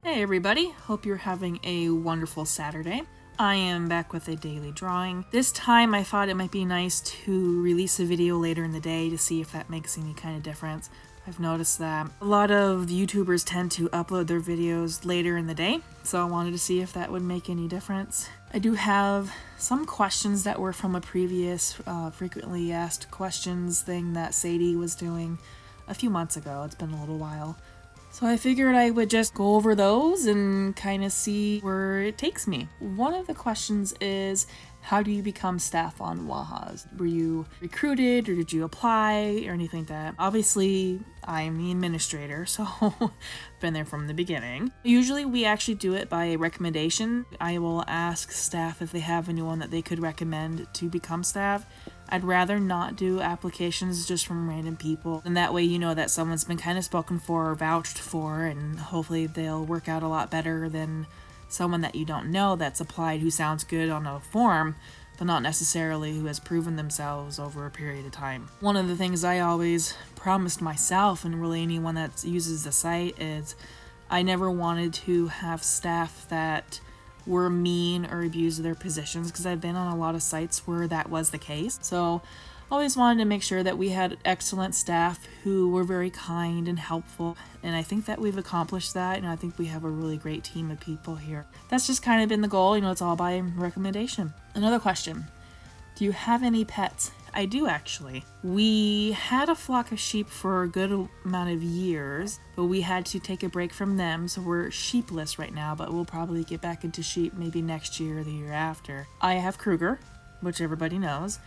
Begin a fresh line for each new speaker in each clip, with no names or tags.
Hey everybody, hope you're having a wonderful Saturday. I am back with a daily drawing. This time I thought it might be nice to release a video later in the day to see if that makes any kind of difference. I've noticed that a lot of YouTubers tend to upload their videos later in the day, so I wanted to see if that would make any difference. I do have some questions that were from a previous frequently asked questions thing that Sadie was doing a few months ago. It's been a little while. So I figured I would just go over those and kind of see where it takes me. One of the questions is, how do you become staff on Waha's? Were you recruited or did you apply or anything like that? Obviously, I'm the administrator, so I've been there from the beginning. Usually we actually do it by recommendation. I will ask staff if they have anyone that they could recommend to become staff. I'd rather not do applications just from random people, and that way you know that someone's been kind of spoken for or vouched for, and hopefully they'll work out a lot better than someone that you don't know that's applied who sounds good on a form, but not necessarily who has proven themselves over a period of time. One of the things I always promised myself, and really anyone that uses the site, is I never wanted to have staff that were mean or abused their positions, because I've been on a lot of sites where that was the case. So always wanted to make sure that we had excellent staff who were very kind and helpful, and I think that we've accomplished that, and I think we have a really great team of people here. That's just kind of been the goal, it's all by recommendation. Another question, do you have any pets? I do, actually. We had a flock of sheep for a good amount of years, but we had to take a break from them, so we're sheepless right now, but we'll probably get back into sheep maybe next year or the year after. I have Kruger, which everybody knows.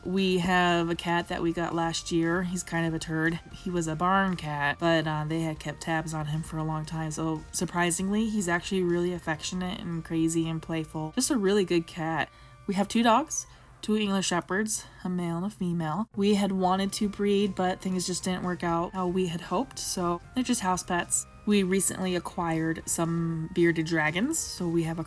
We have a cat that we got last year. He's kind of a turd. He was a barn cat, but they had kept tabs on him for a long time, so surprisingly, he's actually really affectionate and crazy and playful. Just a really good cat. We have 2 dogs. 2 English Shepherds, a male and a female. We had wanted to breed, but things just didn't work out how we had hoped, so they're just house pets. We recently acquired some bearded dragons, so we have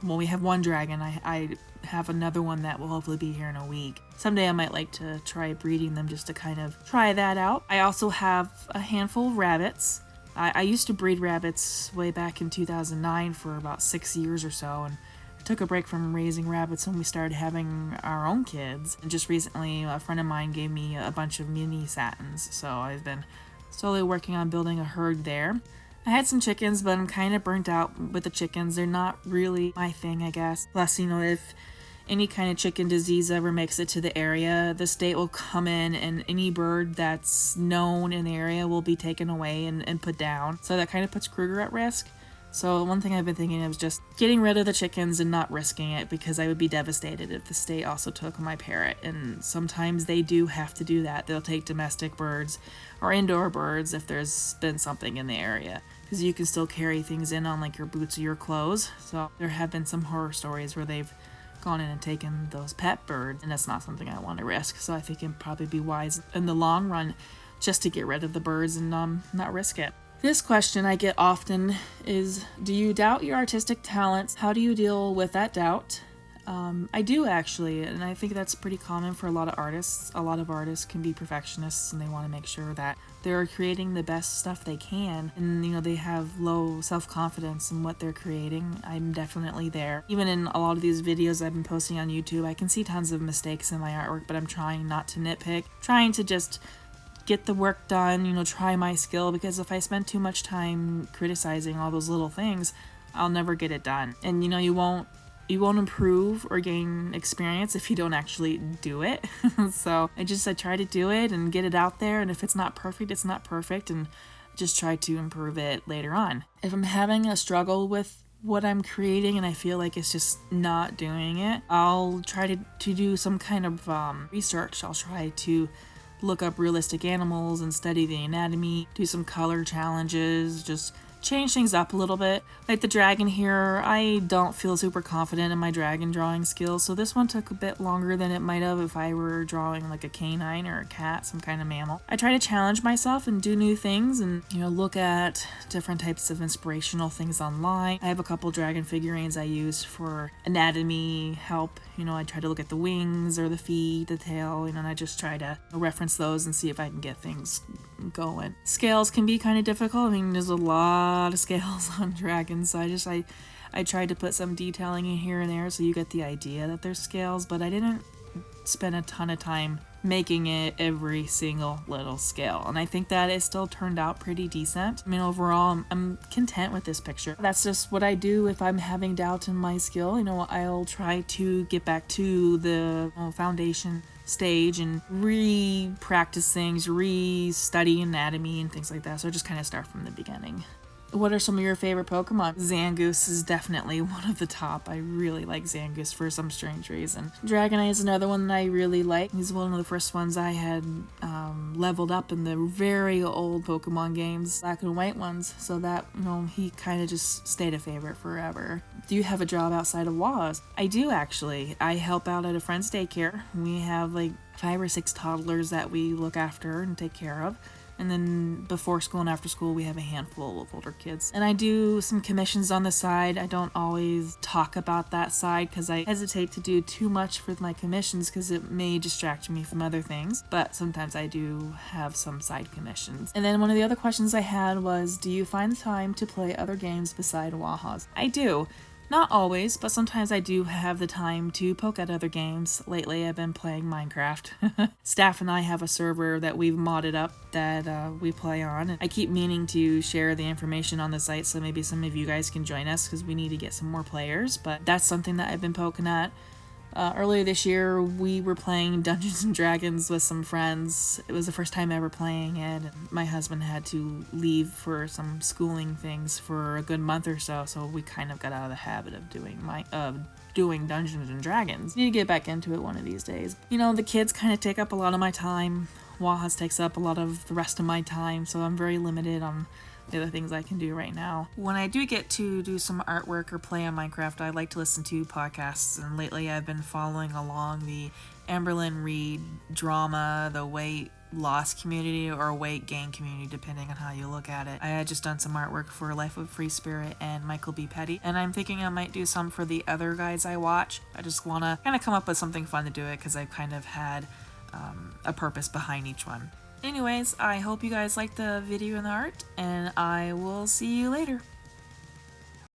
we have 1 dragon. I have another one that will hopefully be here in a week. Someday I might like to try breeding them just to kind of try that out. I also have a handful of rabbits. I used to breed rabbits way back in 2009 for about 6 years or so, and took a break from raising rabbits when we started having our own kids. And just recently, a friend of mine gave me a bunch of mini satins, so I've been slowly working on building a herd there. I had some chickens, but I'm kind of burnt out with the chickens. They're not really my thing, I guess. Plus, if any kind of chicken disease ever makes it to the area, the state will come in and any bird that's known in the area will be taken away and put down. So that kind of puts Kruger at risk. So one thing I've been thinking of is just getting rid of the chickens and not risking it, because I would be devastated if the state also took my parrot. And sometimes they do have to do that. They'll take domestic birds or indoor birds if there's been something in the area, because you can still carry things in on like your boots or your clothes. So there have been some horror stories where they've gone in and taken those pet birds, and that's not something I want to risk. So I think it'd probably be wise in the long run just to get rid of the birds and not risk it. This question I get often is, do you doubt your artistic talents? How do you deal with that doubt? I do, actually, and I think that's pretty common for a lot of artists. A lot of artists can be perfectionists, and they want to make sure that they're creating the best stuff they can, and they have low self-confidence in what they're creating. I'm definitely there. Even in a lot of these videos I've been posting on YouTube, I can see tons of mistakes in my artwork, but I'm trying not to nitpick, trying to just get the work done, try my skill, because if I spend too much time criticizing all those little things, I'll never get it done. And you won't improve or gain experience if you don't actually do it. So I try to do it and get it out there, and if it's not perfect, it's not perfect, and just try to improve it later on. If I'm having a struggle with what I'm creating and I feel like it's just not doing it, I'll try to do some kind of research. I'll try to look up realistic animals and study the anatomy, do some color challenges, just change things up a little bit. Like the dragon here, I don't feel super confident in my dragon drawing skills, so this one took a bit longer than it might have if I were drawing like a canine or a cat, some kind of mammal. I try to challenge myself and do new things and, look at different types of inspirational things online. I have a couple dragon figurines I use for anatomy help. I try to look at the wings or the feet, the tail, and I just try to reference those and see if I can get things going. Scales can be kind of difficult. There's a lot lot of scales on dragons, so I tried to put some detailing in here and there so you get the idea that there's scales, but I didn't spend a ton of time making it every single little scale, and I think that it still turned out pretty decent. I mean, overall, I'm content with this picture. That's just what I do if I'm having doubt in my skill. You know, I'll try to get back to the foundation stage and re-practice things, re-study anatomy and things like that, so I just kind of start from the beginning. What are some of your favorite Pokemon? Zangoose is definitely one of the top. I really like Zangoose for some strange reason. Dragonite is another one that I really like. He's one of the first ones I had leveled up in the very old Pokemon games, black and white ones, so that, you know, he kind of just stayed a favorite forever. Do you have a job outside of WAS? I do, actually. I help out at a friend's daycare. We have like 5 or 6 toddlers that we look after and take care of. And then before school and after school, we have a handful of older kids. And I do some commissions on the side. I don't always talk about that side because I hesitate to do too much with my commissions because it may distract me from other things. But sometimes I do have some side commissions. And then one of the other questions I had was, do you find the time to play other games beside WAHAs? I do. Not always, but sometimes I do have the time to poke at other games. Lately, I've been playing Minecraft. Staff and I have a server that we've modded up that we play on. I keep meaning to share the information on the site, so maybe some of you guys can join us because we need to get some more players, but that's something that I've been poking at. Earlier this year, we were playing Dungeons & Dragons with some friends. It was the first time ever playing it, and my husband had to leave for some schooling things for a good month or so, so we kind of got out of the habit of doing Dungeons & Dragons. Need to get back into it one of these days. You know, the kids kind of take up a lot of my time. WAHAs takes up a lot of the rest of my time, so I'm very limited on the other things I can do right now. When I do get to do some artwork or play on Minecraft, I like to listen to podcasts, and lately I've been following along the Amberlynn Reid drama, the weight loss community or weight gain community, depending on how you look at it. I had just done some artwork for Life of Free Spirit and Michael B. Petty, and I'm thinking I might do some for the other guys I watch. I just want to kind of come up with something fun to do it because I've kind of had a purpose behind each one. Anyways, I hope you guys liked the video and the art, and I will see you later.